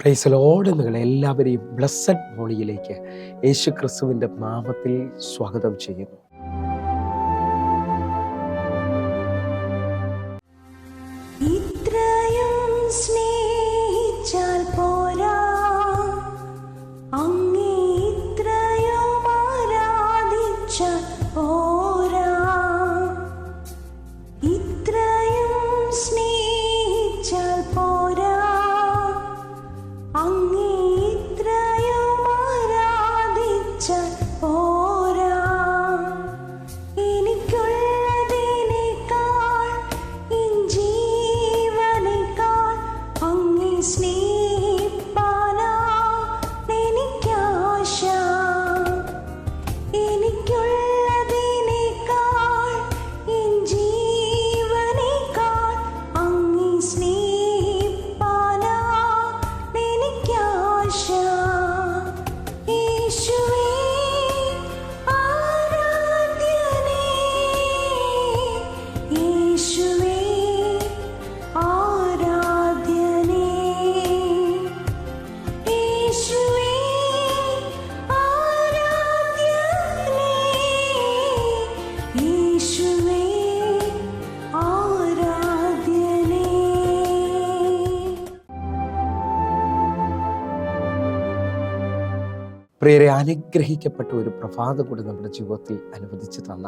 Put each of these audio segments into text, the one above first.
Praise Lord. നിങ്ങളെ എല്ലാവരെയും blessed മോർണിംഗിലേക്ക് യേശു ക്രിസ്തുവിൻ്റെ നാമത്തിൽ സ്വാഗതം ചെയ്യുന്നു. ഇത്രയും സ്നേഹിച്ചാൽ പോരാ, അങ്ങേ ഇത്രയും ആരാധിച്ചാൽ പോരാ. ഇത്രയും സ്നേഹിച്ചാൽ പോരാ, അങ്ങേ ഇത്രയും ആരാധിച്ചാൽ പോരാ. എനിക്കുള്ളതിനേക്കാൾ എൻ ജീവനേക്കാൾ അങ്ങേ സ്നേഹിപ്പാനാ എനിക്കാശ. എനിക്കുള്ളതിനേക്കാൾ എൻ ജീവനേക്കാൾ അങ്ങേ സ്നേഹിപ്പാനാ എനിക്കാശ. യേശുവേ ആരാധ്യനേ, യേശുവേ ആരാധ്യനേ, യേശുവേ ആരാധ്യനേ, യേശുവേ ആരാധ്യനേ. പ്രിയരെ, അനുഗ്രഹിക്കപ്പെട്ട ഒരു പ്രഭാതം കൂടി നമ്മുടെ ജീവിതത്തിൽ അനുവദിച്ചു തന്ന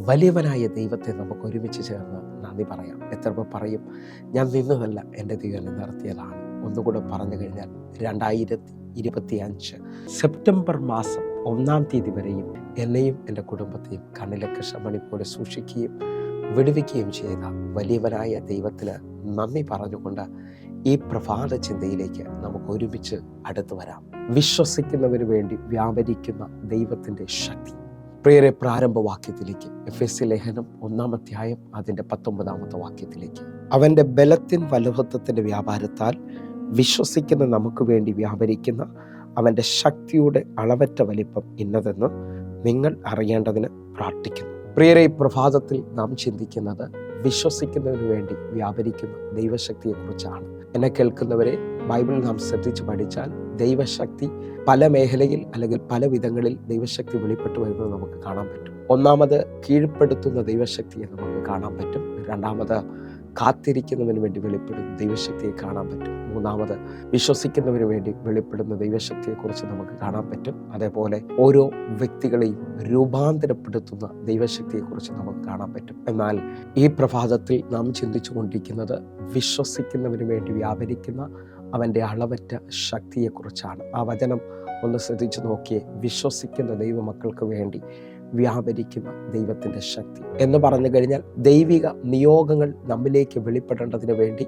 വലിയവനായ ദൈവത്തെ നമുക്ക് ഒരുമിച്ച് ചേർന്ന് നന്ദി പറയാം. എത്ര പേർ പറയും, ഞാൻ നിന്നതല്ല, എൻ്റെ ദൈവം എന്നെ നടത്തിയതാണ്. ഒന്നുകൂടെ പറഞ്ഞു കഴിഞ്ഞാൽ 2025 സെപ്റ്റംബർ മാസം 1-ാം തീയതി വരെയും എന്നെയും എൻ്റെ കുടുംബത്തെയും കണ്ണിലെ കൃഷ്ണമണി പോലെ സൂക്ഷിക്കുകയും വിടുവിക്കുകയും ചെയ്ത വലിയവനായ ദൈവത്തിന് നന്ദി പറഞ്ഞുകൊണ്ട് ഈ പ്രഭാത ചിന്തയിലേക്ക് നമുക്ക് ഒരുമിച്ച് അടുത്തു വരാം. വിശ്വസിക്കുന്നവന് വേണ്ടി വ്യാപരിക്കുന്ന ദൈവത്തിൻ്റെ ശക്തി. പ്രിയരെ, പ്രാരംഭവാക്യത്തിലേക്ക്, എഫെസ്യ ലേഖനം 1-ാം അധ്യായം അതിൻ്റെ 19-ാമത്തെ വാക്യത്തിലേക്ക്. അവൻ്റെ ബലത്തിൻ വലുഹത്വത്തിൻ്റെ വ്യാപാരത്താൽ വിശ്വസിക്കുന്ന നമുക്ക് വേണ്ടി വ്യാപരിക്കുന്ന അവൻ്റെ ശക്തിയുടെ അളവറ്റ വലിപ്പം ഇന്നതെന്ന് നിങ്ങൾ അറിയേണ്ടതിന് പ്രാർത്ഥിക്കുന്നു. പ്രിയരെ, ഈ പ്രഭാതത്തിൽ നാം ചിന്തിക്കുന്നത് വിശ്വസിക്കുന്നതിന് വേണ്ടി വ്യാപരിക്കുന്ന ദൈവശക്തിയെക്കുറിച്ചാണ്. എന്നെ കേൾക്കുന്നവരെ, ബൈബിൾ നാം ശ്രദ്ധിച്ച് പഠിച്ചാൽ ദൈവശക്തി പല മേഖലയിൽ അല്ലെങ്കിൽ പല വിധങ്ങളിൽ ദൈവശക്തി വെളിപ്പെട്ടു വരുന്നത് നമുക്ക് കാണാൻ പറ്റും. ഒന്നാമത്, കീഴ്പ്പെടുത്തുന്ന ദൈവശക്തിയെ നമുക്ക് കാണാൻ പറ്റും. രണ്ടാമത്, കാത്തിരിക്കുന്നതിന് വേണ്ടി വെളിപ്പെടുന്ന ദൈവശക്തിയെ കാണാൻ പറ്റും. മൂന്നാമത്, വിശ്വസിക്കുന്നതിന് വേണ്ടി വെളിപ്പെടുന്ന ദൈവശക്തിയെക്കുറിച്ച് നമുക്ക് കാണാൻ പറ്റും. അതേപോലെ ഓരോ വ്യക്തികളെയും രൂപാന്തരപ്പെടുത്തുന്ന ദൈവശക്തിയെക്കുറിച്ച് നമുക്ക് കാണാൻ പറ്റും. എന്നാൽ ഈ പ്രഭാതത്തിൽ നാം ചിന്തിച്ചു കൊണ്ടിരിക്കുന്നത് വിശ്വസിക്കുന്നതിന് വേണ്ടി വ്യാപരിക്കുന്ന അവൻ്റെ അളവറ്റ ശക്തിയെക്കുറിച്ചാണ്. ആ വചനം ഒന്ന് ശ്രദ്ധിച്ചു നോക്കിയേ. വിശ്വസിക്കുന്ന ദൈവമക്കൾക്ക് വേണ്ടി വ്യാപരിക്കുന്ന ദൈവത്തിൻ്റെ ശക്തി എന്ന് പറഞ്ഞു കഴിഞ്ഞാൽ ദൈവിക നിയോഗങ്ങൾ നമ്മിലേക്ക് വെളിപ്പെടേണ്ടതിന് വേണ്ടി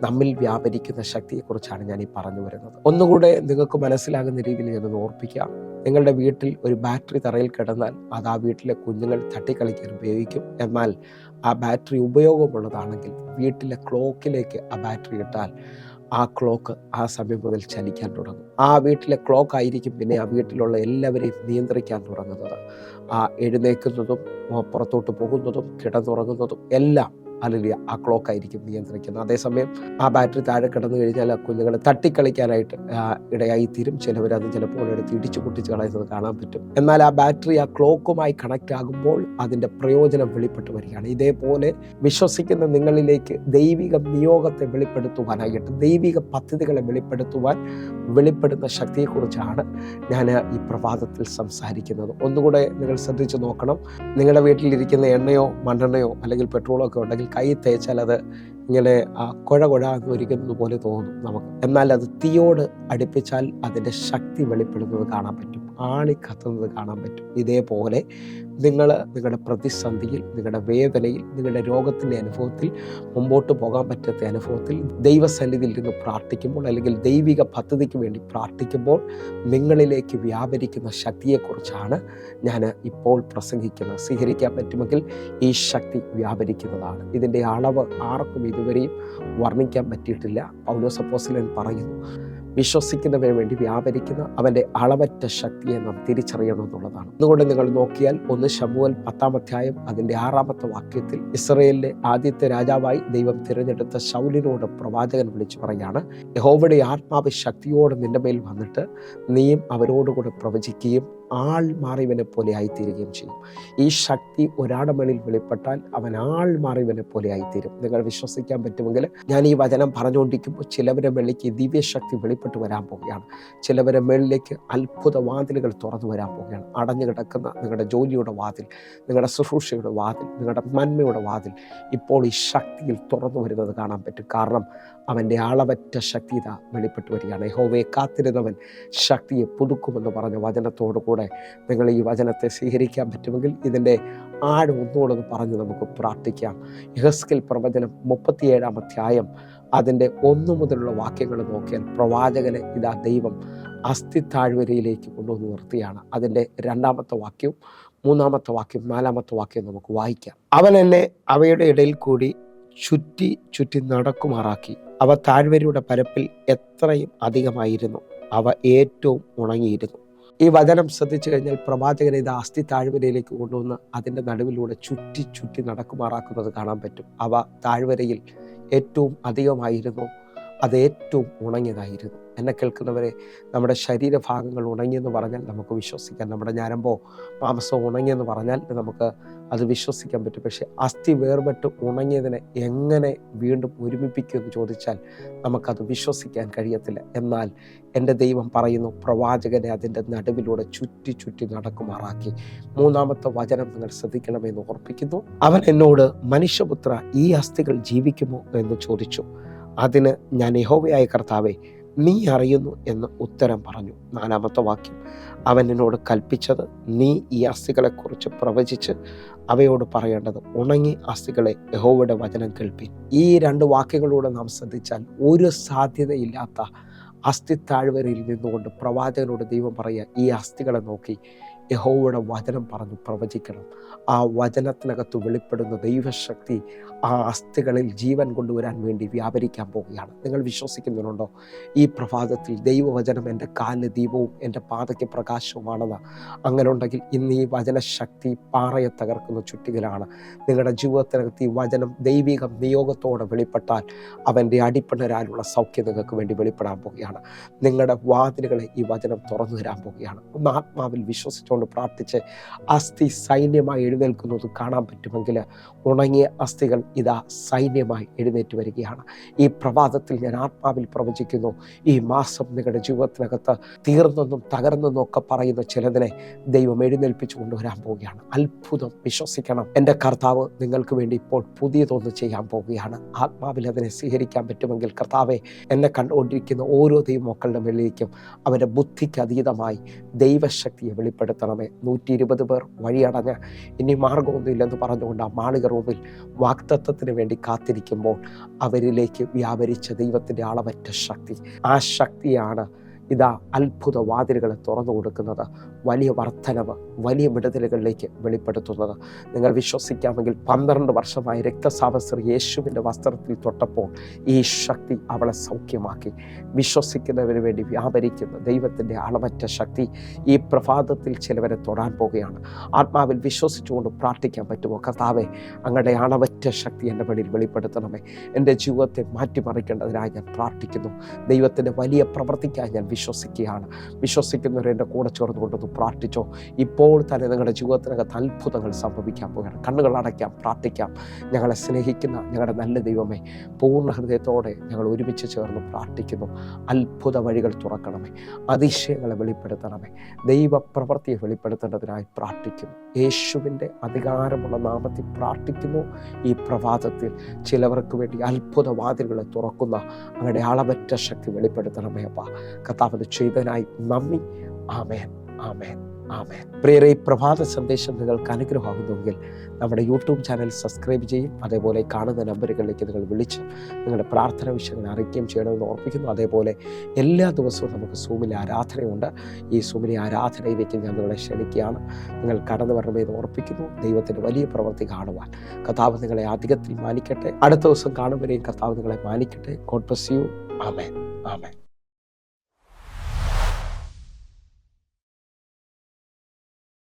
നമ്മിൽ വ്യാപരിക്കുന്ന ശക്തിയെക്കുറിച്ചാണ് ഞാൻ ഈ പറഞ്ഞു വരുന്നത്. ഒന്നുകൂടെ നിങ്ങൾക്ക് മനസ്സിലാകുന്ന രീതിയിൽ ഞാനൊന്ന് ഓർപ്പിക്കാം. നിങ്ങളുടെ വീട്ടിൽ ഒരു ബാറ്ററി തറയിൽ കിടന്നാൽ അത് ആ വീട്ടിലെ കുഞ്ഞുങ്ങൾ തട്ടിക്കളിക്കാൻ ഉപയോഗിക്കും. എന്നാൽ ആ ബാറ്ററി ഉപയോഗമുള്ളതാണെങ്കിൽ വീട്ടിലെ ക്ലോക്കിലേക്ക് ആ ബാറ്ററി ഇട്ടാൽ ആ ക്ലോക്ക് ആ സമയം മുതൽ ചലിക്കാൻ തുടങ്ങും. ആ വീട്ടിലെ ക്ലോക്ക് ആയിരിക്കും പിന്നെ ആ വീട്ടിലുള്ള എല്ലാവരെയും നിയന്ത്രിക്കാൻ തുടങ്ങുന്നത്. ആ എഴുന്നേൽക്കുന്നതും പുറത്തോട്ട് പോകുന്നതും കിടന്നുറങ്ങുന്നതും എല്ലാം ആ ക്ലോക്ക് ആയിരിക്കും നിയന്ത്രിക്കുന്നത്. അതേസമയം ആ ബാറ്ററി താഴെ കിടന്നു കഴിഞ്ഞാൽ ആ കുഞ്ഞുങ്ങളെ തട്ടിക്കളിക്കാനായിട്ട് ഇടയായി തീരും. ചിലവരത് ചിലപ്പോൾ എടുത്ത് ഇടിച്ചു പൊട്ടിച്ച് കളയുന്നത് കാണാൻ പറ്റും. എന്നാൽ ആ ബാറ്ററി ആ ക്ലോക്കുമായി കണക്റ്റ് ആകുമ്പോൾ അതിൻ്റെ പ്രയോജനം വെളിപ്പെട്ട് വരികയാണ്. ഇതേപോലെ വിശ്വസിക്കുന്ന നിങ്ങളിലേക്ക് ദൈവിക നിയോഗത്തെ വെളിപ്പെടുത്തുവാനായിട്ട്, ദൈവിക പദ്ധതികളെ വെളിപ്പെടുന്ന ശക്തിയെക്കുറിച്ചാണ് ഞാൻ ഈ പ്രഭാതത്തിൽ സംസാരിക്കുന്നത്. ഒന്നുകൂടെ നിങ്ങൾ ശ്രദ്ധിച്ചു നോക്കണം. നിങ്ങളുടെ വീട്ടിലിരിക്കുന്ന എണ്ണയോ മണ്ണെണ്ണയോ അല്ലെങ്കിൽ പെട്രോളോ ഒക്കെ ഉണ്ടെങ്കിൽ കൈ തേച്ചാൽ അത് ഇങ്ങനെ കുഴ എന്ന് ഒരിക്കുന്നത് പോലെ തോന്നും നമുക്ക്. എന്നാൽ അത് തീയോട് അടുപ്പിച്ചാൽ അതിൻ്റെ ശക്തി വെളിപ്പെടുന്നത് കാണാൻ പറ്റും, ആണി കത്തുന്നത് കാണാൻ പറ്റും. ഇതേപോലെ നിങ്ങൾ നിങ്ങളുടെ പ്രതിസന്ധിയിൽ, നിങ്ങളുടെ വേദനയിൽ, നിങ്ങളുടെ രോഗത്തിൻ്റെ അനുഭവത്തിൽ, മുമ്പോട്ട് പോകാൻ പറ്റാത്ത അനുഭവത്തിൽ ദൈവസന്നിധിയിൽ നിന്ന് പ്രാർത്ഥിക്കുമ്പോൾ അല്ലെങ്കിൽ ദൈവിക പദ്ധതിക്ക് വേണ്ടി പ്രാർത്ഥിക്കുമ്പോൾ നിങ്ങളിലേക്ക് വ്യാപരിക്കുന്ന ശക്തിയെക്കുറിച്ചാണ് ഞാൻ ഇപ്പോൾ പ്രസംഗിക്കുന്നത്. സ്വീകരിക്കാൻ പറ്റുമെങ്കിൽ ഈ ശക്തി വ്യാപരിക്കുന്നതാണ്. ഇതിൻ്റെ അളവ് ആർക്കും ഇതുവരെയും വർണ്ണിക്കാൻ പറ്റിയിട്ടില്ല. പൗലോസ് അപ്പോസ്തലൻ പറയുന്നു, വിശ്വസിക്കുന്നവന് വേണ്ടി വ്യാപരിക്കുന്ന അവൻ്റെ അളവറ്റ ശക്തിയെ നാം തിരിച്ചറിയണമെന്നുള്ളതാണ്. അതുകൊണ്ട് നിങ്ങൾ നോക്കിയാൽ 1 ശമൂവേൽ 10-ാം അധ്യായം അതിൻ്റെ 6-ാമത്തെ വാക്യത്തിൽ ഇസ്രായേലിലെ ആദ്യത്തെ രാജാവായി ദൈവം തിരഞ്ഞെടുത്ത ശൗലിനോട് പ്രവാചകൻ വിളിച്ചു പറയാണ്, യഹോവയുടെ ആത്മാവ് ശക്തിയോടെ നിന്റെ മേൽ വന്നിട്ട് നീയും അവരോടുകൂടെ പ്രവചിക്കുകയും ആൾ മാറിയവനെ പോലെ ആയിത്തീരുകയും ചെയ്യും. ഈ ശക്തി ഒരാളുടെ മേളിൽ വെളിപ്പെട്ടാൽ അവൻ ആൾ മാറിയവനെ പോലെ ആയിത്തീരും. നിങ്ങൾ വിശ്വസിക്കാൻ പറ്റുമെങ്കിൽ ഞാൻ ഈ വചനം പറഞ്ഞുകൊണ്ടിരിക്കുമ്പോൾ ചിലവരുടെ മേളിലേക്ക് ദിവ്യശക്തി വെളിപ്പെട്ട് വരാൻ പോവുകയാണ്. ചിലവരുടെ മേളിലേക്ക് അത്ഭുത വാതിലുകൾ തുറന്നു വരാൻ പോവുകയാണ്. അടഞ്ഞു കിടക്കുന്ന നിങ്ങളുടെ ജോലിയുടെ വാതിൽ, നിങ്ങളുടെ ശുശ്രൂഷയുടെ വാതിൽ, നിങ്ങളുടെ നന്മയുടെ വാതിൽ ഇപ്പോൾ ഈ ശക്തിയിൽ തുറന്നു വരുന്നത് കാണാൻ പറ്റും. കാരണം അവൻ്റെ അളവറ്റ ശക്തി ഇതാ വെളിപ്പെട്ട് വരികയാണ്. യഹോവയെ കാത്തിരുന്നവൻ ശക്തിയെ പുതുക്കുമെന്ന് പറഞ്ഞ വചനത്തോടു കൂടെ നിങ്ങൾ ഈ വചനത്തെ സ്വീകരിക്കാൻ പറ്റുമെങ്കിൽ ഇതിൻ്റെ ആഴം ഒന്നുകൂടെ പറഞ്ഞ് നമുക്ക് പ്രാർത്ഥിക്കാം. യെഹെസ്കേൽ പ്രവചനം 37-ാം അധ്യായം അതിൻ്റെ 1 മുതലുള്ള വാക്യങ്ങൾ നോക്കിയാൽ പ്രവാചകനെ ഇതാ ദൈവം അസ്ഥി താഴ്വരയിലേക്ക് കൊണ്ടുവന്ന് നിർത്തിയാണ്. അതിൻ്റെ 2-ാമത്തെ വാക്യവും 3-ാമത്തെ വാക്യം 4-ാമത്തെ വാക്യം നമുക്ക് വായിക്കാം. അവൻ എന്നെ അവയുടെ ഇടയിൽ കൂടി ചുറ്റി ചുറ്റി നടക്കുമാറാക്കി. അവ താഴ്വരയുടെ പരപ്പിൽ എത്രയും അധികമായിരുന്നു, അവ ഏറ്റവും ഉണങ്ങിയിരുന്നു. ഈ വചനം ശ്രദ്ധിച്ചു കഴിഞ്ഞാൽ പ്രവാചകനെ ഇത് അസ്ഥി താഴ്വരയിലേക്ക് കൊണ്ടുവന്ന് അതിൻ്റെ നടുവിലൂടെ ചുറ്റി ചുറ്റി നടക്കുമാറാക്കുന്നത് കാണാൻ പറ്റും. അവ താഴ്വരയിൽ ഏറ്റവും അധികമായിരുന്നു, അത് ഏറ്റവും ഉണങ്ങിയതായിരുന്നു. എന്നെ കേൾക്കുന്നവരെ, നമ്മുടെ ശരീരഭാഗങ്ങൾ ഉണങ്ങിയെന്ന് പറഞ്ഞാൽ നമുക്ക് വിശ്വസിക്കാം. നമ്മുടെ ഞരമ്പോ മാംസമോ ഉണങ്ങിയെന്ന് പറഞ്ഞാൽ നമുക്ക് അത് വിശ്വസിക്കാൻ പറ്റും. പക്ഷേ അസ്ഥി വേർപെട്ട് ഉണങ്ങിയതിനെ എങ്ങനെ വീണ്ടും ഒരുമിപ്പിക്കുമെന്ന് ചോദിച്ചാൽ നമുക്കത് വിശ്വസിക്കാൻ കഴിയത്തില്ല. എന്നാൽ എൻ്റെ ദൈവം പറയുന്നു, പ്രവാചകനെ അതിൻ്റെ നടുവിലൂടെ ചുറ്റി ചുറ്റി നടക്കുമാറാക്കി. 3-ാമത്തെ വചനം നിങ്ങൾ ശ്രദ്ധിക്കണമെന്ന് ഓർപ്പിക്കുന്നു. അവൻ എന്നോട്, മനുഷ്യപുത്ര, ഈ അസ്ഥികൾ ജീവിക്കുമോ എന്ന് ചോദിച്ചു. അതിന് ഞാൻ, യഹോവയായ കർത്താവേ, നീ അറിയുന്നു എന്ന് ഉത്തരം പറഞ്ഞു. 4-ാമത്തെ വാക്യം, അവൻ എന്നോട് കൽപ്പിച്ചത്, നീ ഈ അസ്ഥികളെക്കുറിച്ച് പ്രവചിച്ച് അവയോട് പറയേണ്ടത്, ഉണങ്ങി അസ്ഥികളെ യഹോവയുടെ വചനം കേൾപ്പി. ഈ 2 വാക്യങ്ങളൂടെ നാം ശ്രദ്ധിച്ചാൽ ഒരു സാധ്യതയില്ലാത്ത അസ്ഥി താഴ്വരയിൽ നിന്നുകൊണ്ട് പ്രവാചകനോട് ദൈവം പറയുക, ഈ അസ്ഥികളെ നോക്കി യഹോവയുടെ വചനം പറഞ്ഞു പ്രവചിക്കണം. ആ വചനത്തിനകത്ത് വെളിപ്പെടുന്ന ദൈവശക്തി ആ അസ്ഥികളിൽ ജീവൻ കൊണ്ടുവരാൻ വേണ്ടി വ്യാപരിക്കാൻ പോവുകയാണ്. നിങ്ങൾ വിശ്വസിക്കുന്നുണ്ടോ? ഈ പ്രഭാതത്തിൽ ദൈവവചനം എൻ്റെ കാലിന് ദീപവും എൻ്റെ പാതയ്ക്ക് പ്രകാശവുമാണെന്ന്. അങ്ങനെ ഉണ്ടെങ്കിൽ ഇന്ന് ഈ വചനശക്തി പാറയെ തകർക്കുന്ന ചുറ്റികലാണ്. നിങ്ങളുടെ ജീവിതത്തിനകത്ത് ഈ വചനം ദൈവിക നിയോഗത്തോടെ വെളിപ്പെട്ടാൽ അവൻ്റെ അടിപ്പിണരാലുള്ള സൗഖ്യം നിങ്ങൾക്ക് വേണ്ടി വെളിപ്പെടാൻ പോവുകയാണ്. നിങ്ങളുടെ വാതിലുകളെ ഈ വചനം തുറന്നു തരാൻ പോവുകയാണ്. ഒന്ന് ആത്മാവിൽ വിശ്വസിച്ചു പ്രാർത്ഥിച്ച് അസ്ഥി സൈന്യമായി എഴുന്നേൽക്കുന്നത് കാണാൻ പറ്റുമെങ്കിൽ ഉണങ്ങിയ അസ്ഥികൾ ഇതാ സൈന്യമായി എഴുന്നേറ്റ് വരികയാണ്. ഈ പ്രഭാതത്തിൽ ഞാൻ ആത്മാവിൽ പ്രവചിക്കുന്നു, ഈ മാസം നിങ്ങളുടെ ജീവിതത്തിനകത്ത് തീർന്നെന്നും തകർന്നെന്നും ഒക്കെ പറയുന്ന ചിലതിനെ ദൈവം എഴുന്നേൽപ്പിച്ചു കൊണ്ടുവരാൻ പോവുകയാണ്. അത്ഭുതം വിശ്വസിക്കണം. എൻ്റെ കർത്താവ് നിങ്ങൾക്ക് വേണ്ടി ഇപ്പോൾ പുതിയതൊന്ന് ചെയ്യാൻ പോവുകയാണ്. ആത്മാവിൽ അതിനെ സ്വീകരിക്കാൻ പറ്റുമെങ്കിൽ, കർത്താവെ, എന്നെ കണ്ടുകൊണ്ടിരിക്കുന്ന ഓരോ ദൈവമക്കളുടെ മേലിലേക്കും അവരുടെ ബുദ്ധിക്ക് അതീതമായി ദൈവശക്തിയെ വെളിപ്പെടുത്തണമേ. 120 പേർ വഴിയടഞ്ഞ് ഇനി മാർഗമൊന്നുമില്ലെന്ന് പറഞ്ഞുകൊണ്ട് ആ മാളിക റൂമിൽ വാഗ്ദത്തത്തിന് വേണ്ടി കാത്തിരിക്കുമ്പോൾ അവരിലേക്ക് വ്യാപരിച്ച ദൈവത്തിൻ്റെ അളവറ്റ ശക്തി, ആ ശക്തിയാണ് ഇതാ അത്ഭുത വാതിലുകളെ തുറന്നു കൊടുക്കുന്നത്, വലിയ വർധനവ്, വലിയ വിടുതലുകളിലേക്ക് വെളിപ്പെടുത്തുന്നത്. നിങ്ങൾ വിശ്വസിക്കാമെങ്കിൽ 12 വർഷമായി രക്തസ്രാവസ്ത്രീ യേശുവിൻ്റെ വസ്ത്രത്തിൽ തൊട്ടപ്പോൾ ഈ ശക്തി അവളെ സൗഖ്യമാക്കി. വിശ്വസിക്കുന്നവന് വേണ്ടി വ്യാപരിക്കുന്ന ദൈവത്തിൻ്റെ അളവറ്റ ശക്തി ഈ പ്രഭാതത്തിൽ ചിലവരെ തൊടാൻ പോവുകയാണ്. ആത്മാവിൽ വിശ്വസിച്ചുകൊണ്ട് പ്രാർത്ഥിക്കാൻ പറ്റുമോ? കർത്താവേ, അങ്ങയുടെ അളവറ്റ ശക്തി എൻ്റെ മേലിൽ വെളിപ്പെടുത്തണമേ. എൻ്റെ ജീവിതത്തെ മാറ്റിമറിക്കേണ്ടതിനായി ഞാൻ പ്രാർത്ഥിക്കുന്നു. ദൈവത്തിൻ്റെ വലിയ പ്രവൃത്തിക്കായി ഞാൻ വിശ്വസിക്കുകയാണ്. വിശ്വസിക്കുന്നവരെ എൻ്റെ കൂടെ ചേർന്നുകൊണ്ടൊന്ന് പ്രാർത്ഥിച്ചോ. ഇപ്പോൾ തന്നെ നിങ്ങളുടെ ജീവിതത്തിനകത്ത് അത്ഭുതങ്ങൾ സംഭവിക്കാൻ പോവുകയാണ്. കണ്ണുകൾ അടയ്ക്കാം, പ്രാർത്ഥിക്കാം. ഞങ്ങളെ സ്നേഹിക്കുന്ന ഞങ്ങളുടെ നല്ല ദൈവമേ, പൂർണ്ണ ഹൃദയത്തോടെ ഞങ്ങൾ ഒരുമിച്ച് ചേർന്ന് പ്രാർത്ഥിക്കുന്നു. അത്ഭുത വഴികൾ തുറക്കണമേ, അതിശയങ്ങളെ വെളിപ്പെടുത്തണമേ, ദൈവപ്രവൃത്തിയെ വെളിപ്പെടുത്തേണ്ടതിനായി പ്രാർത്ഥിക്കുന്നു. യേശുവിൻ്റെ അധികാരമുള്ള നാമത്തിൽ പ്രാർത്ഥിക്കുന്നു. ഈ പ്രഭാതത്തിൽ ചിലവർക്ക് വേണ്ടി അത്ഭുത വാതിലുകളെ തുറക്കുന്ന അങ്ങയുടെ അളവറ്റ ശക്തി വെളിപ്പെടുത്തണമേ. അപ്പാ, കർത്താവ് ചെയ്തതിനായി നന്ദി. ആമേൻ, ആമേൻ, ആമേൻ. പ്രിയരെ, ഈ പ്രഭാത സന്ദേശം നിങ്ങൾക്ക് അനുഗ്രഹമാകുന്നുവെങ്കിൽ നമ്മുടെ യൂട്യൂബ് ചാനൽ സബ്സ്ക്രൈബ് ചെയ്യും. അതേപോലെ കാണുന്ന നമ്പറുകളിലേക്ക് നിങ്ങൾ വിളിച്ച് നിങ്ങളുടെ പ്രാർത്ഥന വിഷയങ്ങൾ അറിയിക്കുകയും ചെയ്യണമെന്ന് ഓർപ്പിക്കുന്നു. അതേപോലെ എല്ലാ ദിവസവും നമുക്ക് സൂമിലെ ആരാധനയുണ്ട്. ഈ സൂമിലെ ആരാധനയിലേക്ക് ഞാൻ നിങ്ങളെ ക്ഷണിക്കുകയാണ്. നിങ്ങൾ കടന്നു വരണമെന്ന് ഓർപ്പിക്കുന്നു. ദൈവത്തിൻ്റെ വലിയ പ്രവൃത്തി കാണുവാൻ കർത്താവ് നിങ്ങളെ അധികത്തിൽ മാനിക്കട്ടെ. അടുത്ത ദിവസം കാണുമ്പോഴേയും കർത്താവ് നിങ്ങളെ മാനിക്കട്ടെ. God bless you. ആമേൻ, ആമേൻ.